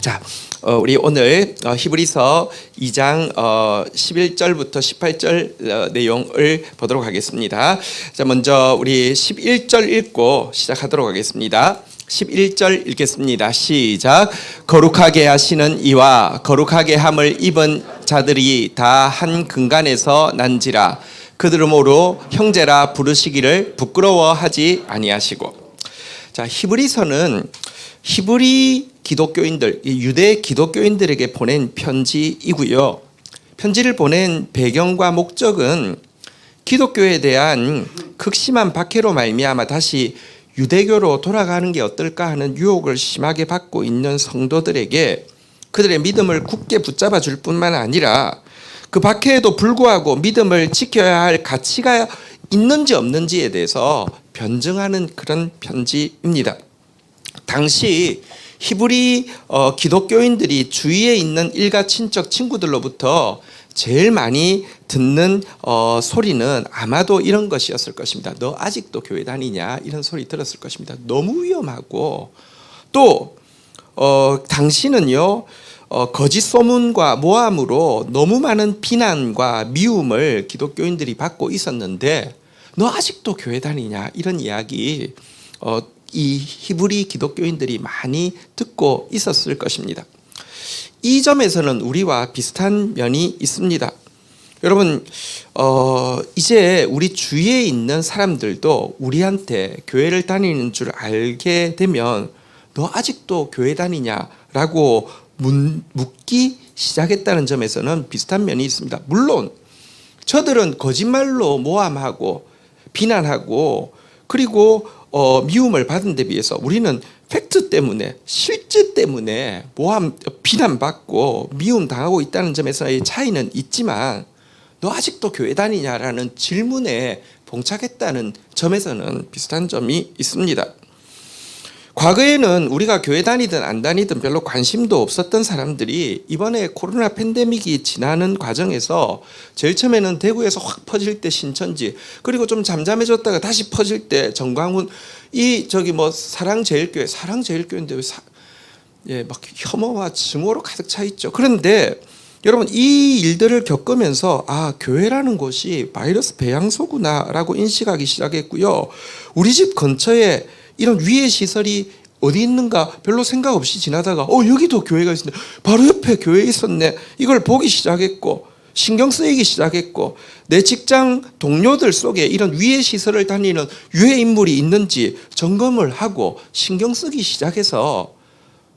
자, 우리 오늘 히브리서 2장 11절부터 18절 내용을 보도록 하겠습니다. 자, 먼저 우리 11절 읽고 시작하도록 하겠습니다. 11절 읽겠습니다. 시작. 거룩하게 하시는 이와 거룩하게 함을 입은 자들이 다 한 근간에서 난지라. 그들으로 형제라 부르시기를 부끄러워하지 아니하시고. 자, 히브리서는 히브리 기독교인들, 유대 기독교인들에게 보낸 편지이고요. 편지를 보낸 배경과 목적은 기독교에 대한 극심한 박해로 말미암아 다시 유대교로 돌아가는 게 어떨까 하는 유혹을 심하게 받고 있는 성도들에게 그들의 믿음을 굳게 붙잡아 줄 뿐만 아니라 그 박해에도 불구하고 믿음을 지켜야 할 가치가 있는지 없는지에 대해서 변증하는 그런 편지입니다. 당시 히브리 기독교인들이 주위에 있는 일가 친척 친구들로부터 제일 많이 듣는 소리는 아마도 이런 것이었을 것입니다. 너 아직도 교회 다니냐? 이런 소리 들었을 것입니다. 너무 위험하고 또 당시는요 거짓 소문과 모함으로 너무 많은 비난과 미움을 기독교인들이 받고 있었는데 너 아직도 교회 다니냐? 이런 이야기 이 히브리 기독교인들이 많이 듣고 있었을 것입니다. 이 점에서는 우리와 비슷한 면이 있습니다. 여러분, 이제 우리 주위에 있는 사람들도 우리한테 교회를 다니는 줄 알게 되면 너 아직도 교회 다니냐라고 묻기 시작했다는 점에서는 비슷한 면이 있습니다. 물론 저들은 거짓말로 모함하고 비난하고 그리고 미움을 받은 데 비해서 우리는 팩트 때문에 실제 때문에 모함 비난받고 미움 당하고 있다는 점에서의 차이는 있지만 너 아직도 교회 다니냐라는 질문에 봉착했다는 점에서는 비슷한 점이 있습니다. 과거에는 우리가 교회 다니든 안 다니든 별로 관심도 없었던 사람들이 이번에 코로나 팬데믹이 지나는 과정에서 제일 처음에는 대구에서 확 퍼질 때 신천지, 그리고 좀 잠잠해졌다가 다시 퍼질 때 정광훈, 사랑제일교회인데 막 혐오와 증오로 가득 차 있죠. 그런데 여러분, 이 일들을 겪으면서 교회라는 곳이 바이러스 배양소구나라고 인식하기 시작했고요. 우리 집 근처에 이런 위해 시설이 어디 있는가 별로 생각 없이 지나다가 여기도 교회가 있었네, 바로 옆에 교회 있었네, 이걸 보기 시작했고 신경 쓰이기 시작했고 내 직장 동료들 속에 이런 위해 시설을 다니는 유해 인물이 있는지 점검을 하고 신경 쓰기 시작해서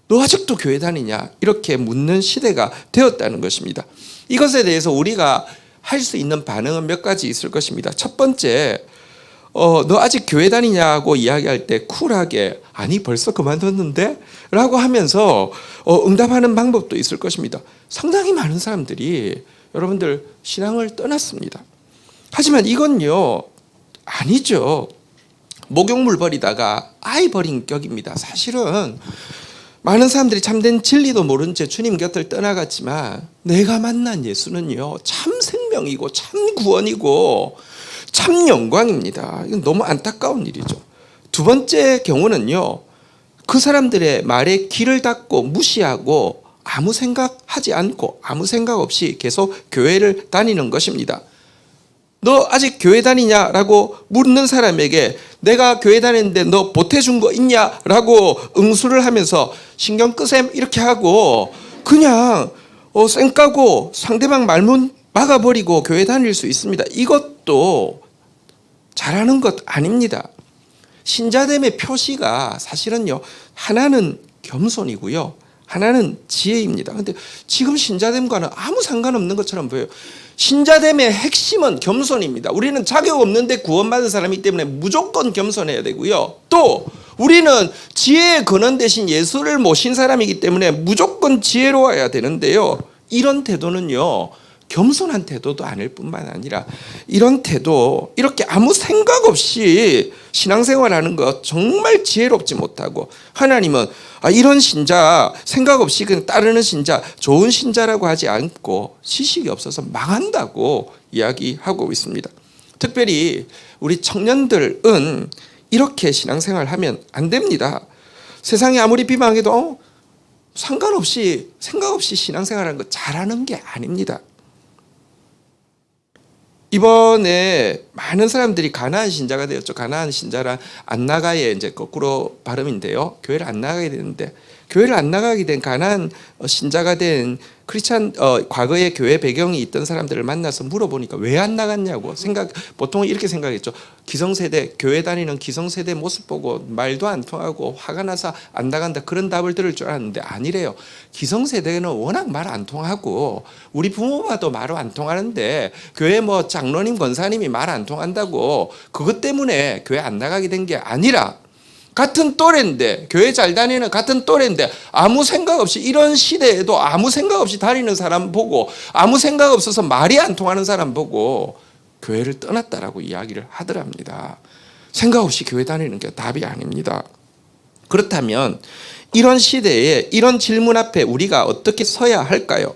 너 아직도 교회 다니냐 이렇게 묻는 시대가 되었다는 것입니다. 이것에 대해서 우리가 할 수 있는 반응은 몇 가지 있을 것입니다. 첫 번째, 너 아직 교회 다니냐고 이야기할 때 쿨하게 아니 벌써 그만뒀는데? 라고 하면서 응답하는 방법도 있을 것입니다. 상당히 많은 사람들이 여러분들 신앙을 떠났습니다. 하지만 이건요 아니죠. 목욕물 버리다가 아이 버린 격입니다. 사실은 많은 사람들이 참된 진리도 모른 채 주님 곁을 떠나갔지만 내가 만난 예수는요 참 생명이고 참 구원이고 참 영광입니다. 이건 너무 안타까운 일이죠. 두 번째 경우는요, 그 사람들의 말에 귀를 닫고 무시하고 아무 생각하지 않고 아무 생각 없이 계속 교회를 다니는 것입니다. 너 아직 교회 다니냐라고 묻는 사람에게 내가 교회 다니는데 너 보태준 거 있냐라고 응수를 하면서 신경 끄셈 이렇게 하고 그냥 쌩 까고 상대방 말문 막아버리고 교회 다닐 수 있습니다. 이것도 잘하는 것 아닙니다. 신자됨의 표시가 사실은요 하나는 겸손이고요 하나는 지혜입니다. 그런데 지금 신자됨과는 아무 상관없는 것처럼 보여요. 신자됨의 핵심은 겸손입니다. 우리는 자격 없는데 구원받은 사람이기 때문에 무조건 겸손해야 되고요. 또 우리는 지혜의 근원 대신 예수를 모신 사람이기 때문에 무조건 지혜로워야 되는데요. 이런 태도는요 겸손한 태도도 아닐 뿐만 아니라 이런 태도, 이렇게 아무 생각 없이 신앙생활하는 것 정말 지혜롭지 못하고 하나님은 이런 신자, 생각 없이 그냥 따르는 신자, 좋은 신자라고 하지 않고 지식이 없어서 망한다고 이야기하고 있습니다. 특별히 우리 청년들은 이렇게 신앙생활하면 안 됩니다. 세상이 아무리 비방해도 상관없이 생각 없이 신앙생활하는 거 잘하는 게 아닙니다. 이번에 많은 사람들이 가나안 신자가 되었죠. 가나안 신자란 안 나가의 이제 거꾸로 발음인데요. 교회를 안 나가게 되는데, 교회를 안 나가게 된 가나안 신자가 된 크리스찬 과거에 교회 배경이 있던 사람들을 만나서 물어보니까 왜 안 나갔냐고 보통 이렇게 생각했죠. 기성세대, 교회 다니는 기성세대 모습 보고 말도 안 통하고 화가 나서 안 나간다, 그런 답을 들을 줄 알았는데 아니래요. 기성세대는 워낙 말 안 통하고 우리 부모봐도 말 안 통하는데 교회 뭐 장로님 권사님이 말 안 통한다고 그것 때문에 교회 안 나가게 된 게 아니라, 같은 또래인데, 교회 잘 다니는 같은 또래인데 아무 생각 없이, 이런 시대에도 아무 생각 없이 다니는 사람 보고, 아무 생각 없어서 말이 안 통하는 사람 보고 교회를 떠났다라고 이야기를 하더랍니다. 생각 없이 교회 다니는 게 답이 아닙니다. 그렇다면 이런 시대에 이런 질문 앞에 우리가 어떻게 서야 할까요?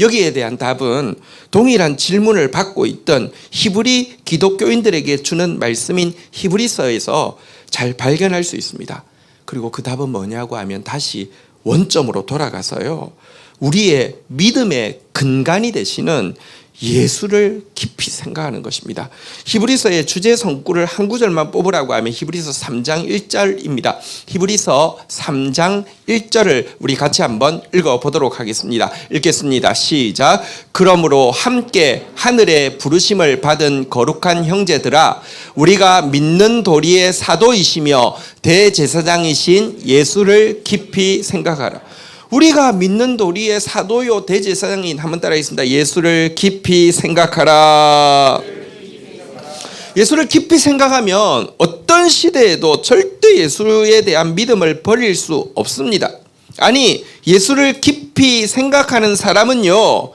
여기에 대한 답은 동일한 질문을 받고 있던 히브리 기독교인들에게 주는 말씀인 히브리서에서 잘 발견할 수 있습니다. 그리고 그 답은 뭐냐고 하면 다시 원점으로 돌아가서요, 우리의 믿음의 근간이 되시는 예수를 깊이 생각하는 것입니다. 히브리서의 주제 성구를 한 구절만 뽑으라고 하면 히브리서 3장 1절입니다. 히브리서 3장 1절을 우리 같이 한번 읽어보도록 하겠습니다. 읽겠습니다. 시작. 그러므로 함께 하늘의 부르심을 받은 거룩한 형제들아, 우리가 믿는 도리의 사도이시며 대제사장이신 예수를 깊이 생각하라. 우리가 믿는 도리의 사도요 대제사장인, 한번 따라하겠습니다. 예수를 깊이 생각하라. 예수를 깊이 생각하면 어떤 시대에도 절대 예수에 대한 믿음을 버릴 수 없습니다. 아니, 예수를 깊이 생각하는 사람은요,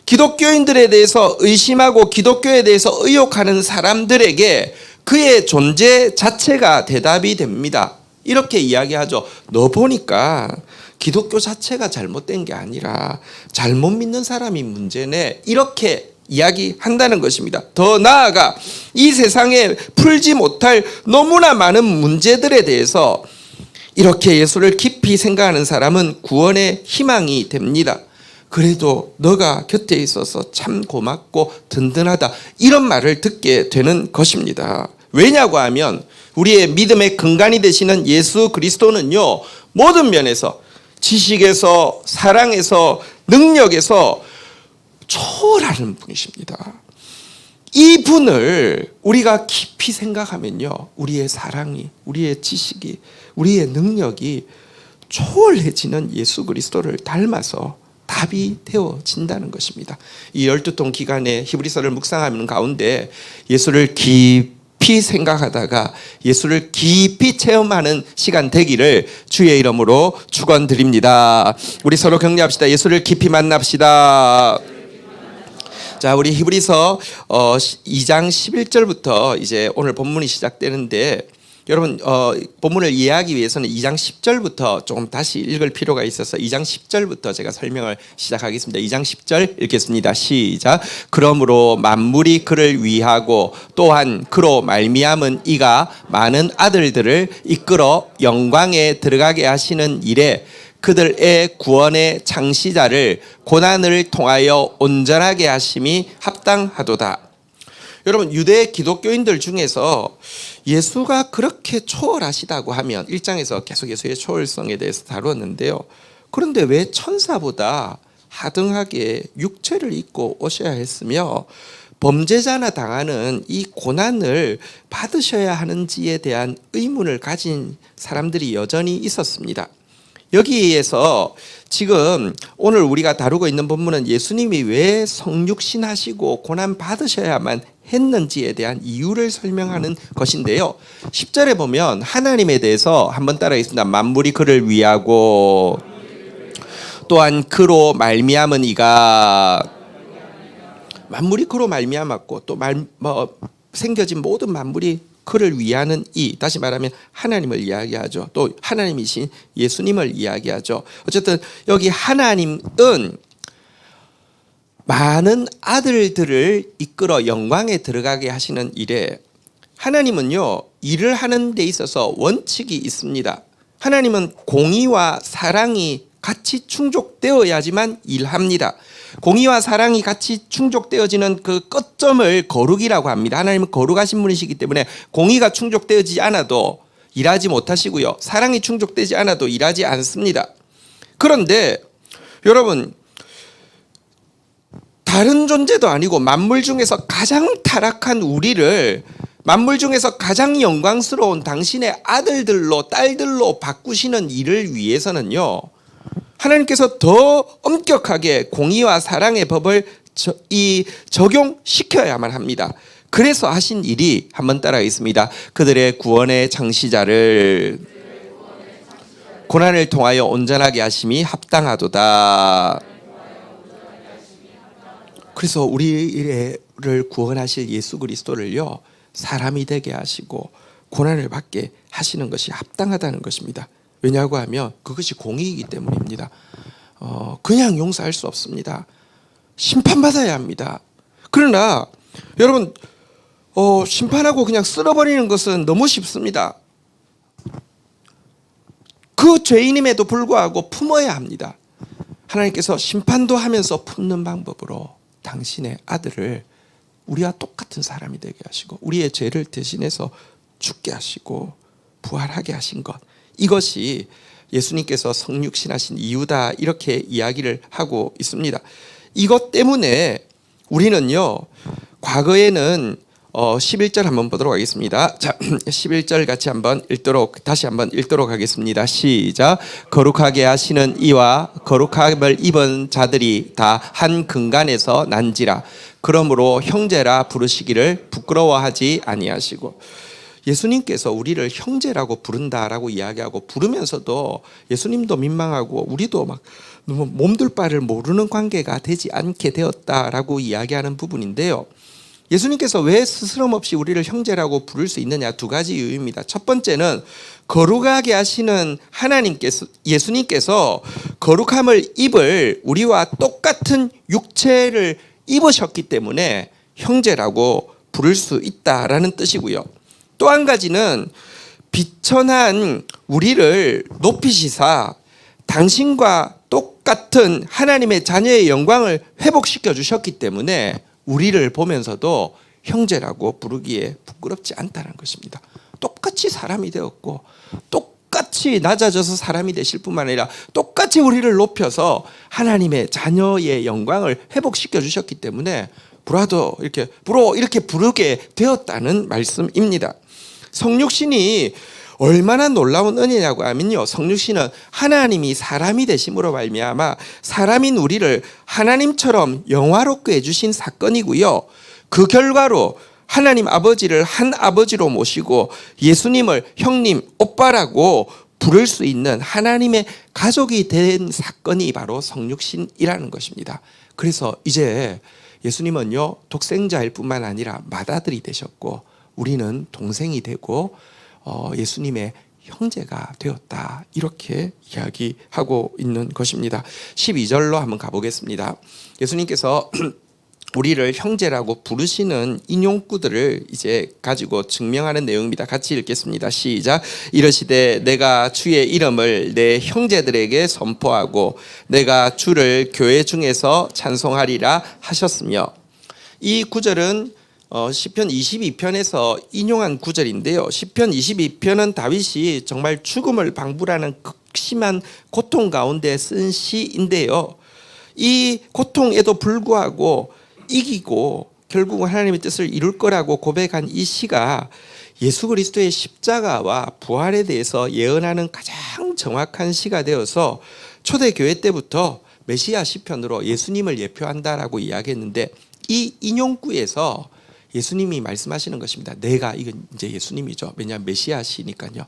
기독교인들에 대해서 의심하고 기독교에 대해서 의혹하는 사람들에게 그의 존재 자체가 대답이 됩니다. 이렇게 이야기하죠. 너 보니까 기독교 자체가 잘못된 게 아니라 잘못 믿는 사람이 문제네, 이렇게 이야기한다는 것입니다. 더 나아가 이 세상에 풀지 못할 너무나 많은 문제들에 대해서 이렇게 예수를 깊이 생각하는 사람은 구원의 희망이 됩니다. 그래도 너가 곁에 있어서 참 고맙고 든든하다, 이런 말을 듣게 되는 것입니다. 왜냐고 하면 우리의 믿음의 근간이 되시는 예수 그리스도는요, 모든 면에서, 지식에서, 사랑에서, 능력에서 초월하는 분이십니다. 이 분을 우리가 깊이 생각하면요, 우리의 사랑이, 우리의 지식이, 우리의 능력이 초월해지는 예수 그리스도를 닮아서 답이 되어진다는 것입니다. 이 12통 기간에 히브리서를 묵상하는 가운데 예수를 깊이 생각하다가 예수를 깊이 체험하는 시간 되기를 주의 이름으로 축원드립니다. 우리 서로 격려합시다. 예수를 깊이 만납시다. 자, 우리 히브리서 2장 11절부터 이제 오늘 본문이 시작되는데, 여러분 본문을 이해하기 위해서는 2장 10절부터 조금 다시 읽을 필요가 있어서 2장 10절부터 제가 설명을 시작하겠습니다. 2장 10절 읽겠습니다. 시작. 그러므로 만물이 그를 위하고 또한 그로 말미암은 이가 많은 아들들을 이끌어 영광에 들어가게 하시는 일에 그들의 구원의 창시자를 고난을 통하여 온전하게 하심이 합당하도다. 여러분, 유대 기독교인들 중에서 예수가 그렇게 초월하시다고 하면 1장에서 계속 예수의 초월성에 대해서 다루었는데요. 그런데 왜 천사보다 하등하게 육체를 입고 오셔야 했으며 범죄자나 당하는 이 고난을 받으셔야 하는지에 대한 의문을 가진 사람들이 여전히 있었습니다. 여기에서 지금 오늘 우리가 다루고 있는 본문은 예수님이 왜 성육신하시고 고난 받으셔야만 했는지에 대한 이유를 설명하는 것인데요. 10절에 보면 하나님에 대해서 한번 따라하겠습니다. 만물이 그를 위하고 또한 그로 말미암은 이가, 만물이 그로 말미암았고 또 생겨진 모든 만물이 그를 위하는 이, 다시 말하면 하나님을 이야기하죠. 또 하나님이신 예수님을 이야기하죠. 어쨌든 여기 하나님은 많은 아들들을 이끌어 영광에 들어가게 하시는 일에, 하나님은요, 일을 하는 데 있어서 원칙이 있습니다. 하나님은 공의와 사랑이 같이 충족되어야지만 일합니다. 공의와 사랑이 같이 충족되어지는 그 끝점을 거룩이라고 합니다. 하나님은 거룩하신 분이시기 때문에 공의가 충족되어지지 않아도 일하지 못하시고요. 사랑이 충족되지 않아도 일하지 않습니다. 그런데 여러분, 다른 존재도 아니고 만물 중에서 가장 타락한 우리를 만물 중에서 가장 영광스러운 당신의 아들들로 딸들로 바꾸시는 일을 위해서는요, 하나님께서 더 엄격하게 공의와 사랑의 법을 적용시켜야만 합니다. 그래서 하신 일이, 한번 따라하겠습니다. 그들의 구원의 창시자를 고난을 통하여 온전하게 하심이 합당하도다. 그래서 우리를 구원하실 예수 그리스도를요, 사람이 되게 하시고 고난을 받게 하시는 것이 합당하다는 것입니다. 왜냐고 하면 그것이 공의이기 때문입니다. 그냥 용서할 수 없습니다. 심판받아야 합니다. 그러나 여러분, 심판하고 그냥 쓸어버리는 것은 너무 쉽습니다. 그 죄인임에도 불구하고 품어야 합니다. 하나님께서 심판도 하면서 품는 방법으로 당신의 아들을 우리와 똑같은 사람이 되게 하시고 우리의 죄를 대신해서 죽게 하시고 부활하게 하신 것, 이것이 예수님께서 성육신하신 이유다, 이렇게 이야기를 하고 있습니다. 이것 때문에 우리는요, 과거에는 11절 한번 보도록 하겠습니다. 자, 11절 같이 다시 한번 읽도록 하겠습니다. 시작. 거룩하게 하시는 이와 거룩함을 입은 자들이 다 한 근간에서 난지라. 그러므로 형제라 부르시기를 부끄러워하지 아니하시고. 예수님께서 우리를 형제라고 부른다라고 이야기하고, 부르면서도 예수님도 민망하고 우리도 막 너무 몸둘 바를 모르는 관계가 되지 않게 되었다라고 이야기하는 부분인데요. 예수님께서 왜 스스럼 없이 우리를 형제라고 부를 수 있느냐, 두 가지 이유입니다. 첫 번째는 거룩하게 하시는 예수님께서 거룩함을 입을 우리와 똑같은 육체를 입으셨기 때문에 형제라고 부를 수 있다라는 뜻이고요. 또 한 가지는 비천한 우리를 높이시사 당신과 똑같은 하나님의 자녀의 영광을 회복시켜 주셨기 때문에 우리를 보면서도 형제라고 부르기에 부끄럽지 않다는 것입니다. 똑같이 사람이 되었고 똑같이 낮아져서 사람이 되실 뿐만 아니라 똑같이 우리를 높여서 하나님의 자녀의 영광을 회복시켜 주셨기 때문에 브라더 이렇게 부르게 되었다는 말씀입니다. 성육신이 얼마나 놀라운 은혜냐고 하면요, 성육신은 하나님이 사람이 되심으로 말미암아 사람인 우리를 하나님처럼 영화롭게 해주신 사건이고요, 그 결과로 하나님 아버지를 한 아버지로 모시고 예수님을 형님, 오빠라고 부를 수 있는 하나님의 가족이 된 사건이 바로 성육신이라는 것입니다. 그래서 이제 예수님은요, 독생자일 뿐만 아니라 맏아들이 되셨고 우리는 동생이 되고 예수님의 형제가 되었다, 이렇게 이야기하고 있는 것입니다. 12절로 한번 가보겠습니다. 예수님께서 우리를 형제라고 부르시는 인용구들을 이제 가지고 증명하는 내용입니다. 같이 읽겠습니다. 시작. 이르시되 내가 주의 이름을 내 형제들에게 선포하고 내가 주를 교회 중에서 찬송하리라 하셨으며. 이 구절은 시편 22편에서 인용한 구절인데요. 시편 22편은 다윗이 정말 죽음을 방불하는 극심한 고통 가운데 쓴 시인데요. 이 고통에도 불구하고 이기고 결국은 하나님의 뜻을 이룰 거라고 고백한 이 시가 예수 그리스도의 십자가와 부활에 대해서 예언하는 가장 정확한 시가 되어서 초대교회 때부터 메시아 시편으로 예수님을 예표한다라고 이야기했는데, 이 인용구에서 예수님이 말씀하시는 것입니다. 이건 이제 예수님이죠. 왜냐하면 메시아시니까요.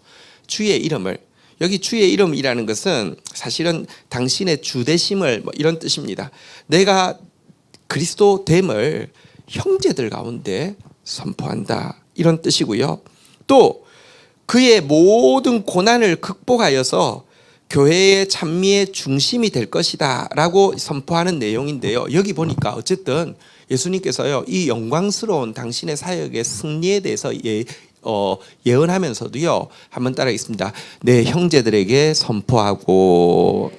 주의 이름을, 여기 주의 이름이라는 것은 사실은 당신의 주되심을 이런 뜻입니다. 내가 그리스도 됨을 형제들 가운데 선포한다, 이런 뜻이고요. 또 그의 모든 고난을 극복하여서 교회의 찬미의 중심이 될 것이다 라고 선포하는 내용인데요. 여기 보니까 어쨌든 예수님께서요, 이 영광스러운 당신의 사역의 승리에 대해서 예언하면서도요, 한번 따라하겠습니다. 내 형제들에게 선포하고.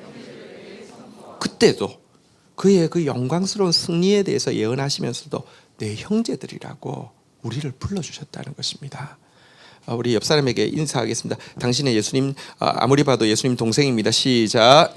그때도 그의 그 영광스러운 승리에 대해서 예언하시면서도 내 형제들이라고 우리를 불러주셨다는 것입니다. 우리 옆 사람에게 인사하겠습니다. 당신의 예수님, 아무리 봐도 예수님 동생입니다. 시작.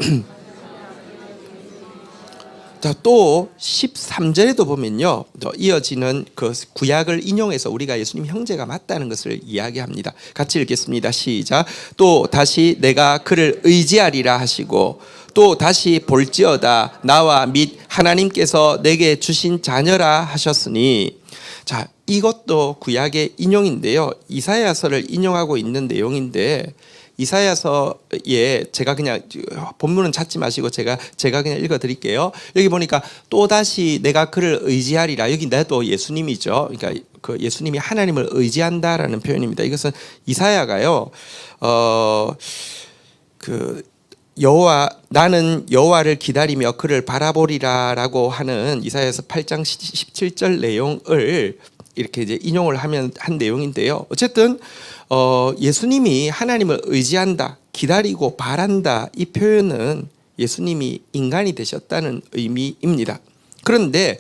자, 또 13절에도 보면요, 이어지는 그 구약을 인용해서 우리가 예수님 형제가 맞다는 것을 이야기합니다. 같이 읽겠습니다. 시작. 또 다시 내가 그를 의지하리라 하시고 또 다시 볼지어다 나와 및 하나님께서 내게 주신 자녀라 하셨으니. 자, 이것도 구약의 인용인데요, 이사야서를 인용하고 있는 내용인데, 이사야서에 제가 그냥 본문은 찾지 마시고 제가 그냥 읽어드릴게요. 여기 보니까 또 다시 내가 그를 의지하리라. 여기 나도 예수님이죠. 그러니까 그 예수님이 하나님을 의지한다라는 표현입니다. 이것은 이사야가요, 그 여호와, 나는 여호와를 기다리며 그를 바라보리라라고 하는 이사야서 8장 17절 내용을 이렇게 이제 인용을 한 내용인데요. 어쨌든 예수님이 하나님을 의지한다, 기다리고 바란다, 이 표현은 예수님이 인간이 되셨다는 의미입니다. 그런데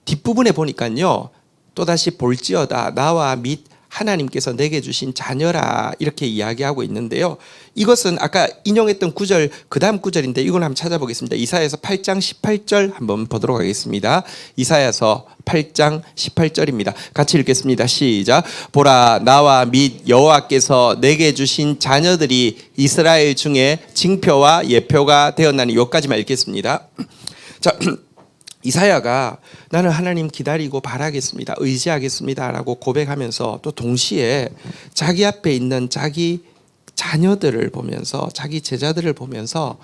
뒷부분에 보니까요, 또다시 볼지어다 나와 및 하나님께서 내게 주신 자녀라, 이렇게 이야기하고 있는데요, 이것은 아까 인용했던 구절 그 다음 구절인데 이걸 한번 찾아보겠습니다. 이사야서 8장 18절 한번 보도록 하겠습니다. 이사야서 8장 18절입니다. 같이 읽겠습니다. 시작. 보라, 나와 및 여호와께서 내게 주신 자녀들이 이스라엘 중에 징표와 예표가 되었나니. 여기까지만 읽겠습니다. 자, 이사야가 나는 하나님 기다리고 바라겠습니다, 의지하겠습니다 라고 고백하면서 또 동시에 자기 앞에 있는 자기 자녀들을 보면서, 자기 제자들을 보면서,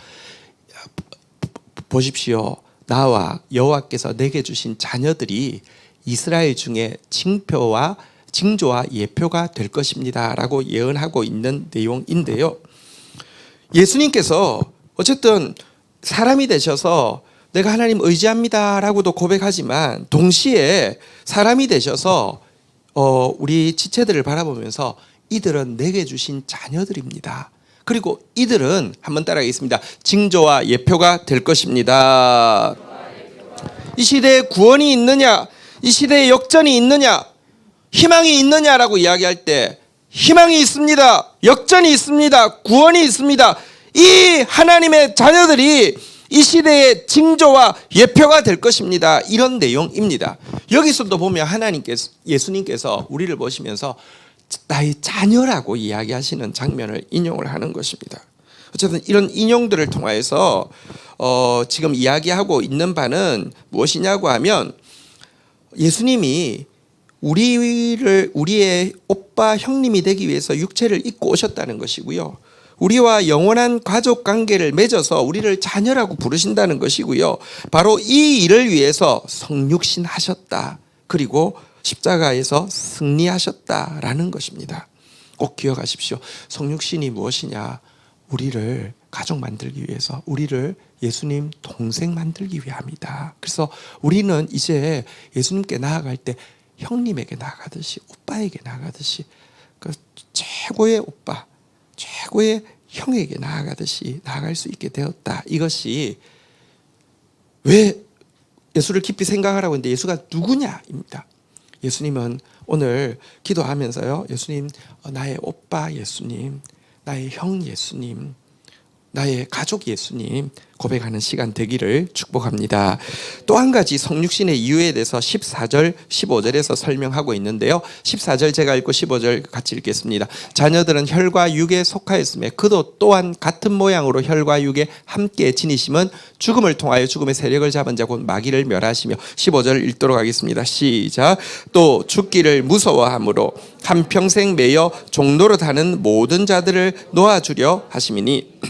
보십시오, 나와 여호와께서 내게 주신 자녀들이 이스라엘 중에 징조와 예표가 될 것입니다 라고 예언하고 있는 내용인데요, 예수님께서 어쨌든 사람이 되셔서 내가 하나님 의지합니다 라고도 고백하지만 동시에 사람이 되셔서 우리 지체들을 바라보면서 이들은 내게 주신 자녀들입니다. 그리고 이들은 한번 따라하겠습니다. 징조와 예표가 될 것입니다. 이 시대에 구원이 있느냐, 이 시대에 역전이 있느냐, 희망이 있느냐라고 이야기할 때 희망이 있습니다, 역전이 있습니다, 구원이 있습니다. 이 하나님의 자녀들이 이 시대의 징조와 예표가 될 것입니다, 이런 내용입니다. 여기서도 보면 하나님께서, 예수님께서 우리를 보시면서 나의 자녀라고 이야기하시는 장면을 인용을 하는 것입니다. 어쨌든 이런 인용들을 통해서 지금 이야기하고 있는 바는 무엇이냐고 하면, 예수님이 우리의 오빠 형님이 되기 위해서 육체를 입고 오셨다는 것이고요, 우리와 영원한 가족 관계를 맺어서 우리를 자녀라고 부르신다는 것이고요, 바로 이 일을 위해서 성육신 하셨다, 그리고 십자가에서 승리하셨다라는 것입니다. 꼭 기억하십시오. 성육신이 무엇이냐, 우리를 가족 만들기 위해서, 우리를 예수님 동생 만들기 위함이다. 그래서 우리는 이제 예수님께 나아갈 때 형님에게 나아가듯이, 오빠에게 나아가듯이, 그 최고의 오빠, 최고의 형에게 나아가듯이 나아갈 수 있게 되었다. 이것이 왜 예수를 깊이 생각하라고 했는데 예수가 누구냐입니다. 예수님은 오늘 기도하면서요, 예수님, 나의 오빠 예수님, 나의 형 예수님, 나의 가족 예수님 고백하는 시간 되기를 축복합니다. 또 한 가지 성육신의 이유에 대해서 14절 15절에서 설명하고 있는데요, 14절 제가 읽고 15절 같이 읽겠습니다. 자녀들은 혈과 육에 속하였으며 그도 또한 같은 모양으로 혈과 육에 함께 지니심은 죽음을 통하여 죽음의 세력을 잡은 자 곧 마귀를 멸하시며. 15절 읽도록 하겠습니다. 시작. 또 죽기를 무서워함으로 한평생 매여 종로로 다는 모든 자들을 놓아주려 하심이니.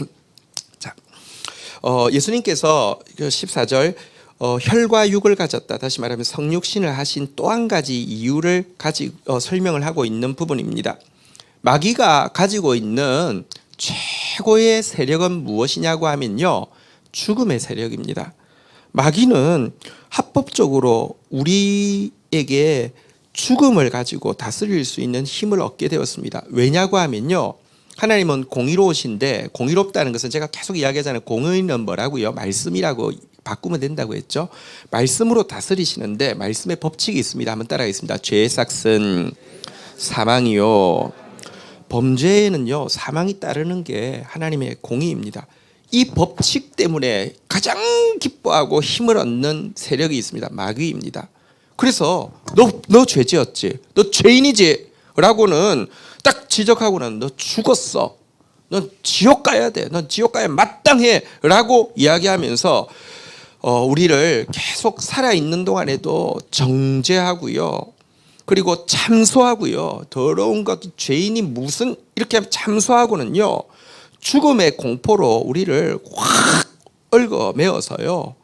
예수님께서 14절 혈과 육을 가졌다, 다시 말하면 성육신을 하신 또 한 가지 이유를 설명을 하고 있는 부분입니다. 마귀가 가지고 있는 최고의 세력은 무엇이냐고 하면요, 죽음의 세력입니다. 마귀는 합법적으로 우리에게 죽음을 가지고 다스릴 수 있는 힘을 얻게 되었습니다. 왜냐고 하면요, 하나님은 공의로우신데, 공의롭다는 것은 제가 계속 이야기하잖아요. 공의는 뭐라고요? 말씀이라고 바꾸면 된다고 했죠. 말씀으로 다스리시는데 말씀의 법칙이 있습니다. 한번 따라하겠습니다. 죄의 삭은 사망이요, 범죄에는요 사망이 따르는 게 하나님의 공의입니다. 이 법칙 때문에 가장 기뻐하고 힘을 얻는 세력이 있습니다. 마귀입니다. 그래서 너 죄지었지, 너 죄인이지 라고는 딱 지적하고는 너 죽었어, 넌 지옥 가야 돼, 넌 지옥 가야 마땅해 라고 이야기하면서 우리를 계속 살아있는 동안에도 정죄하고요, 그리고 참소하고요, 더러운 것 죄인이 무슨 이렇게 참소하고는요 죽음의 공포로 우리를 확 얽어매어서요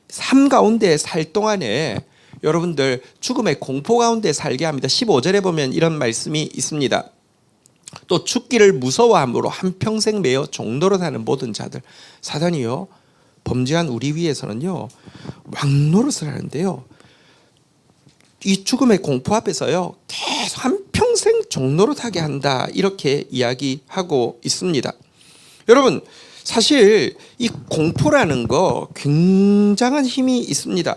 삶 가운데 살 동안에 여러분들 죽음의 공포 가운데 살게 합니다. 15절에 보면 이런 말씀이 있습니다. 또 죽기를 무서워함으로 한평생 매여 종노릇 하는 모든 자들. 사단이요 범죄한 우리 위해서는요 왕노릇을 하는데요, 이 죽음의 공포 앞에서요 계속 한평생 종노릇하게 한다, 이렇게 이야기하고 있습니다. 여러분, 사실 이 공포라는 거 굉장한 힘이 있습니다.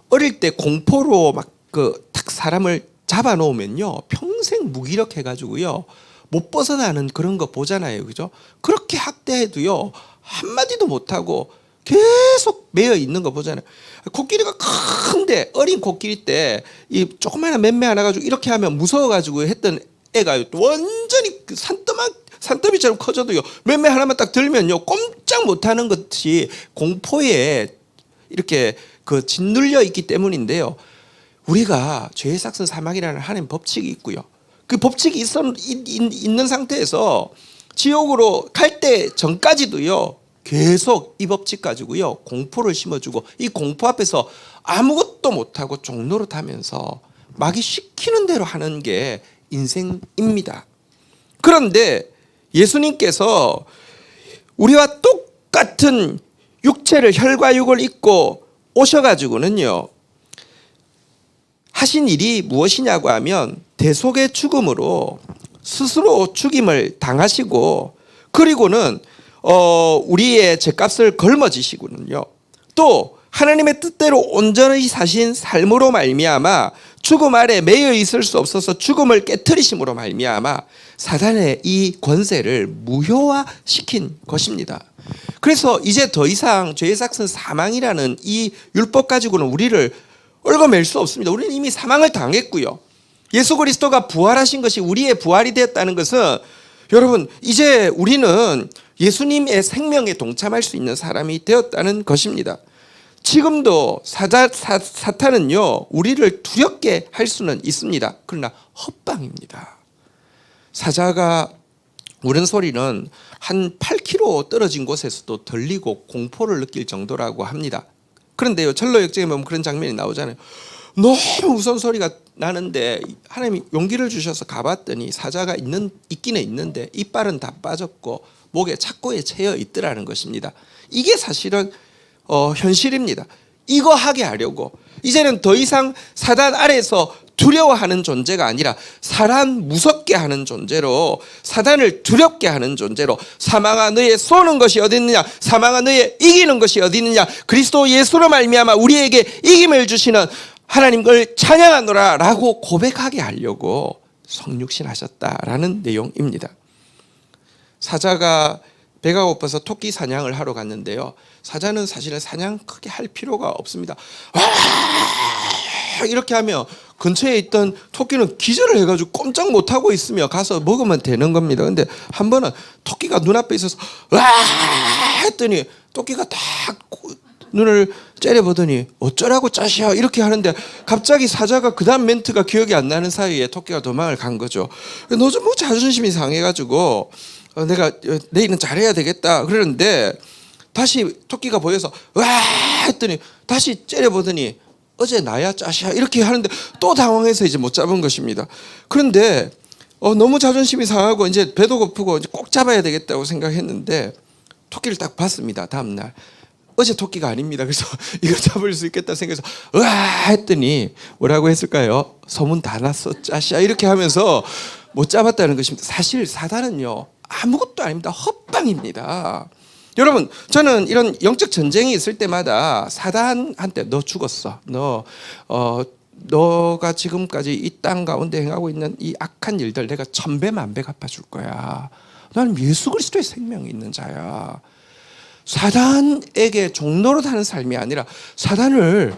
어릴 때 공포로 막 딱 사람을 잡아놓으면요 평생 무기력해 가지고요 못 벗어나는 그런 거 보잖아요, 그죠? 그렇게 학대해도요 한마디도 못하고 계속 매여 있는 거 보잖아요. 코끼리가 큰데, 어린 코끼리 때 이 조그마한 맴매 하나 가지고 이렇게 하면 무서워가지고 했던 애가 완전히 산더미처럼 커져도요 맴매 하나만 딱 들면요 꼼짝 못하는 것이 공포에 이렇게 짓눌려 있기 때문인데요. 우리가 죄의 삭은 사망이라는 하나님 법칙이 있고요, 그 법칙이 있는 상태에서 지옥으로 갈 때 전까지도요 계속 이 법칙 가지고요 공포를 심어주고, 이 공포 앞에서 아무것도 못하고 종노릇하면서 마귀 시키는 대로 하는 게 인생입니다. 그런데 예수님께서 우리와 똑같은 육체를, 혈과 육을 입고 오셔가지고는요 하신 일이 무엇이냐고 하면 대속의 죽음으로 스스로 죽임을 당하시고, 그리고는 우리의 죄값을 걸머지시고는요 또 하나님의 뜻대로 온전히 사신 삶으로 말미암아 죽음 아래 매여 있을 수 없어서 죽음을 깨트리심으로 말미암아 사단의 이 권세를 무효화시킨 것입니다. 그래서 이제 더 이상 죄의 삭은 사망이라는 이 율법 가지고는 우리를 얽어맬 수 없습니다. 우리는 이미 사망을 당했고요, 예수 그리스도가 부활하신 것이 우리의 부활이 되었다는 것은, 여러분 이제 우리는 예수님의 생명에 동참할 수 있는 사람이 되었다는 것입니다. 지금도 사탄은요 우리를 두렵게 할 수는 있습니다. 그러나 헛방입니다. 사자가 우는 소리는 한 8km 떨어진 곳에서도 들리고 공포를 느낄 정도라고 합니다. 그런데요 철로역정에 보면 그런 장면이 나오잖아요. 너무 무서운 소리가 나는데 하나님이 용기를 주셔서 가봤더니 사자가 있기는 있는데 이빨은 다 빠졌고 목에 착고에 채여 있더라는 것입니다. 이게 사실은 현실입니다. 이거 하게 하려고 이제는 더 이상 사단 아래에서 두려워하는 존재가 아니라 사람 무섭게 하는 존재로, 사단을 두렵게 하는 존재로, 사망아 너의 쏘는 것이 어디 있느냐, 사망아 너의 이기는 것이 어디 있느냐, 그리스도 예수로 말미암아 우리에게 이김을 주시는 하나님을 찬양하노라 라고 고백하게 하려고 성육신 하셨다라는 내용입니다. 사자가 배가 고파서 토끼 사냥을 하러 갔는데요, 사자는 사실은 사냥 크게 할 필요가 없습니다. 이렇게 하면 근처에 있던 토끼는 기절을 해가지고 꼼짝 못하고 있으며 가서 먹으면 되는 겁니다. 근데 한 번은 토끼가 눈앞에 있어서 와 했더니 토끼가 딱 눈을 째려보더니 어쩌라고 짜시야 이렇게 하는데, 갑자기 사자가 그 다음 멘트가 기억이 안 나는 사이에 토끼가 도망을 간 거죠. 너 좀 뭐 자존심이 상해가지고 내가 내일은 잘해야 되겠다 그러는데, 다시 토끼가 보여서 와 했더니 다시 째려보더니 어제 나야 짜시야 이렇게 하는데 또 당황해서 이제 못 잡은 것입니다. 그런데 너무 자존심이 상하고 이제 배도 고프고 이제 꼭 잡아야 되겠다고 생각했는데 토끼를 딱 봤습니다. 다음날 어제 토끼가 아닙니다. 그래서 이거 잡을 수 있겠다 생각해서 와 했더니 뭐라고 했을까요? 소문 다 났어 짜시야 이렇게 하면서 못 잡았다는 것입니다. 사실 사단은요 아무것도 아닙니다. 헛방입니다. 여러분, 저는 이런 영적 전쟁이 있을 때마다 사단한테 너 죽었어. 너가 지금까지 이 땅 가운데 행하고 있는 이 악한 일들 내가 천배 만배 갚아줄 거야. 나는 예수 그리스도의 생명이 있는 자야. 사단에게 종노릇하는 삶이 아니라 사단을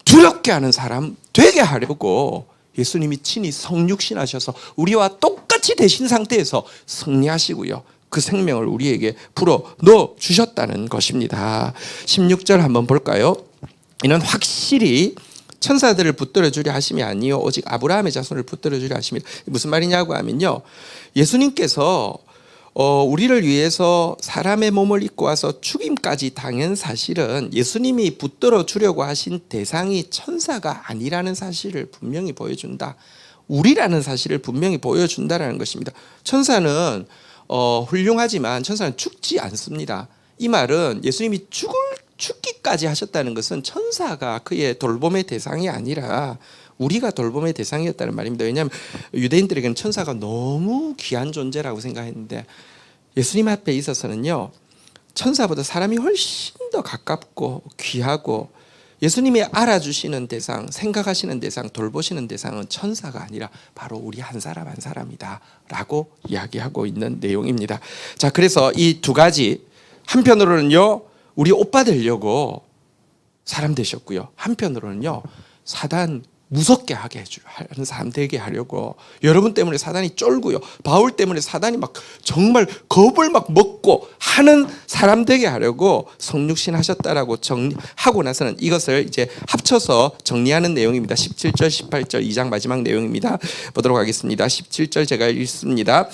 두렵게 하는 사람 되게 하려고 예수님이 친히 성육신하셔서 우리와 똑같이 되신 상태에서 승리하시고요. 그 생명을 우리에게 불어 넣어 주셨다는 것입니다. 16절 한번 볼까요? 이는 확실히 천사들을 붙들어 주려 하심이 아니요 오직 아브라함의 자손을 붙들어 주려 하심이. 무슨 말이냐고 하면요, 예수님께서 우리를 위해서 사람의 몸을 입고 와서 죽임까지 당한 사실은 예수님이 붙들어 주려고 하신 대상이 천사가 아니라는 사실을 분명히 보여준다. 우리라는 사실을 분명히 보여준다라는 것입니다. 천사는 훌륭하지만 천사는 죽지 않습니다. 이 말은 예수님이 죽기까지 하셨다는 것은 천사가 그의 돌봄의 대상이 아니라 우리가 돌봄의 대상이었다는 말입니다. 왜냐하면 유대인들에게는 천사가 너무 귀한 존재라고 생각했는데 예수님 앞에 있어서는요, 천사보다 사람이 훨씬 더 가깝고 귀하고 예수님이 알아주시는 대상, 생각하시는 대상, 돌보시는 대상은 천사가 아니라 바로 우리 한 사람 한 사람이다 라고 이야기하고 있는 내용입니다. 자, 그래서 이 두 가지, 한편으로는요 우리 오빠 되려고 사람 되셨고요, 한편으로는요 사단 무섭게 하게 하는 사람 되게 하려고, 여러분 때문에 사단이 쫄고요, 바울 때문에 사단이 막 정말 겁을 막 먹고 하는 사람 되게 하려고 성육신 하셨다라고 정리하고 나서는 이것을 이제 합쳐서 정리하는 내용입니다. 17절 18절 2장 마지막 내용입니다. 보도록 하겠습니다. 17절 제가 읽습니다.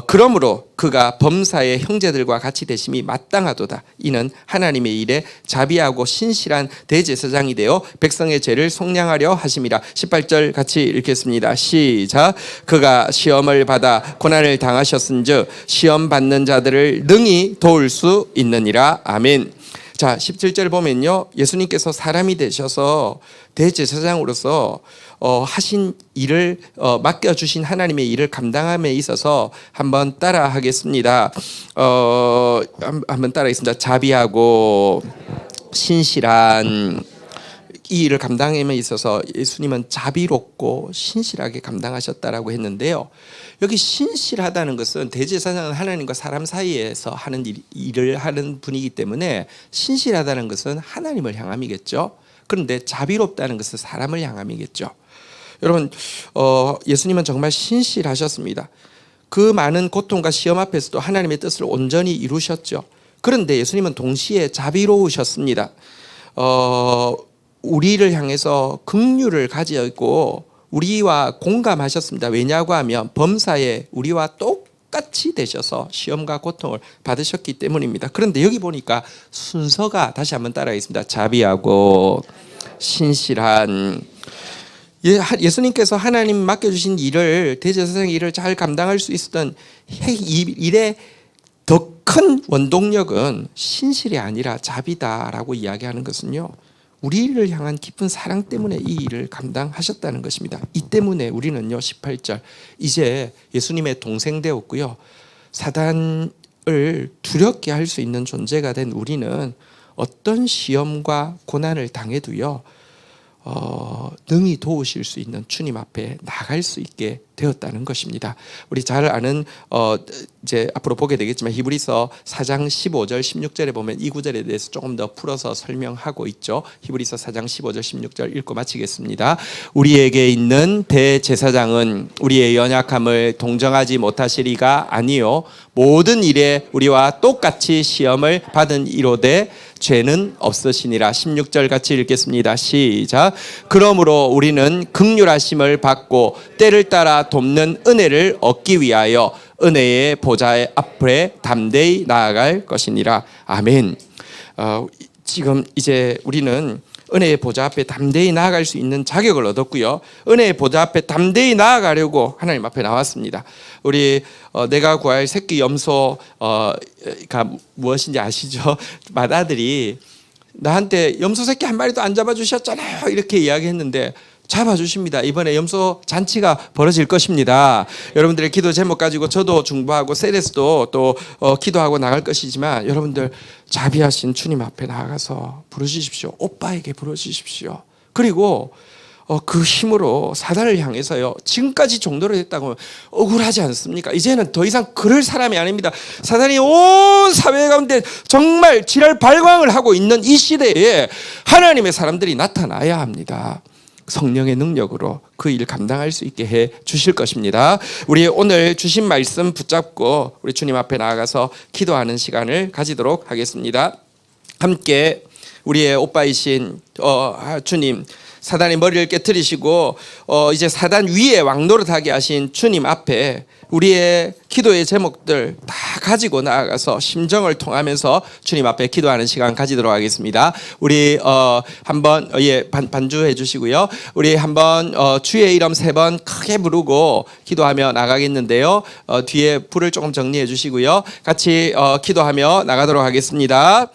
그러므로 그가 범사의 형제들과 같이 되심이 마땅하도다. 이는 하나님의 일에 자비하고 신실한 대제사장이 되어 백성의 죄를 속량하려 하심이라. 18절 같이 읽겠습니다. 시작. 그가 시험을 받아 고난을 당하셨은즉 시험 받는 자들을 능히 도울 수 있느니라. 아멘. 자, 17절 보면요, 예수님께서 사람이 되셔서 대제사장으로서 하신 일을 맡겨주신 하나님의 일을 감당함에 있어서 한번 따라 하겠습니다. 한번 따라하겠습니다. 자비하고 신실한, 이 일을 감당함에 있어서 예수님은 자비롭고 신실하게 감당하셨다라고 했는데요, 여기 신실하다는 것은 대제사장은 하나님과 사람 사이에서 하는 일을 하는 분이기 때문에 신실하다는 것은 하나님을 향함이겠죠. 그런데 자비롭다는 것은 사람을 향함이겠죠. 여러분, 예수님은 정말 신실하셨습니다. 그 많은 고통과 시험 앞에서도 하나님의 뜻을 온전히 이루셨죠. 그런데 예수님은 동시에 자비로우셨습니다. 우리를 향해서 긍휼을 가지고 우리와 공감하셨습니다. 왜냐고 하면 범사에 우리와 똑같이 되셔서 시험과 고통을 받으셨기 때문입니다. 그런데 여기 보니까 순서가, 다시 한번 따라하겠습니다. 자비하고 신실한. 예수님께서 하나님 맡겨주신 일을, 대제사장의 일을 잘 감당할 수 있었던 이 일의 더 큰 원동력은 신실이 아니라 자비다라고 이야기하는 것은요, 우리를 향한 깊은 사랑 때문에 이 일을 감당하셨다는 것입니다. 이 때문에 우리는요, 18절, 이제 예수님의 동생 되었고요, 사단을 두렵게 할 수 있는 존재가 된 우리는 어떤 시험과 고난을 당해도요, 능히 도우실 수 있는 주님 앞에 나갈 수 있게 되었다는 것입니다. 우리 잘 아는 이제 앞으로 보게 되겠지만 히브리서 4장 15절 16절에 보면 이 구절에 대해서 조금 더 풀어서 설명하고 있죠. 히브리서 4장 15절 16절 읽고 마치겠습니다. 우리에게 있는 대제사장은 우리의 연약함을 동정하지 못하시리가 아니요 모든 일에 우리와 똑같이 시험을 받은 이로되 죄는 없으시니라. 16절 같이 읽겠습니다. 시작. 그러므로 우리는 긍휼하심을 받고 때를 따라 돕는 은혜를 얻기 위하여 은혜의 보좌 앞에 담대히 나아갈 것이니라. 아멘. 지금 이제 우리는 은혜의 보좌 앞에 담대히 나아갈 수 있는 자격을 얻었고요, 은혜의 보좌 앞에 담대히 나아가려고 하나님 앞에 나왔습니다. 우리 내가 구할 새끼 염소가 무엇인지 아시죠? 맏아들이 나한테 염소 새끼 한 마리도 안 잡아주셨잖아요 이렇게 이야기했는데 잡아주십니다. 이번에 염소 잔치가 벌어질 것입니다. 여러분들의 기도 제목 가지고 저도 중보하고 세레스도 또 기도하고 나갈 것이지만 여러분들 자비하신 주님 앞에 나아가서 부르주십시오. 오빠에게 부르주십시오. 그리고 그 힘으로 사단을 향해서요, 지금까지 종도를 했다고 억울하지 않습니까? 이제는 더 이상 그럴 사람이 아닙니다. 사단이 온 사회 가운데 정말 지랄 발광을 하고 있는 이 시대에 하나님의 사람들이 나타나야 합니다. 성령의 능력으로 그 일 감당할 수 있게 해 주실 것입니다. 우리 오늘 주신 말씀 붙잡고 우리 주님 앞에 나아가서 기도하는 시간을 가지도록 하겠습니다. 함께 우리의 오빠이신 주님, 사단의 머리를 깨뜨리시고 이제 사단 위에 왕노릇하게 하신 주님 앞에 우리의 기도의 제목들 다 가지고 나아가서 심정을 통하면서 주님 앞에 기도하는 시간 가지도록 하겠습니다. 우리 한번 반주해 주시고요. 우리 한번 주의 이름 3번 크게 부르고 기도하며 나가겠는데요. 뒤에 불을 조금 정리해 주시고요. 같이 기도하며 나가도록 하겠습니다.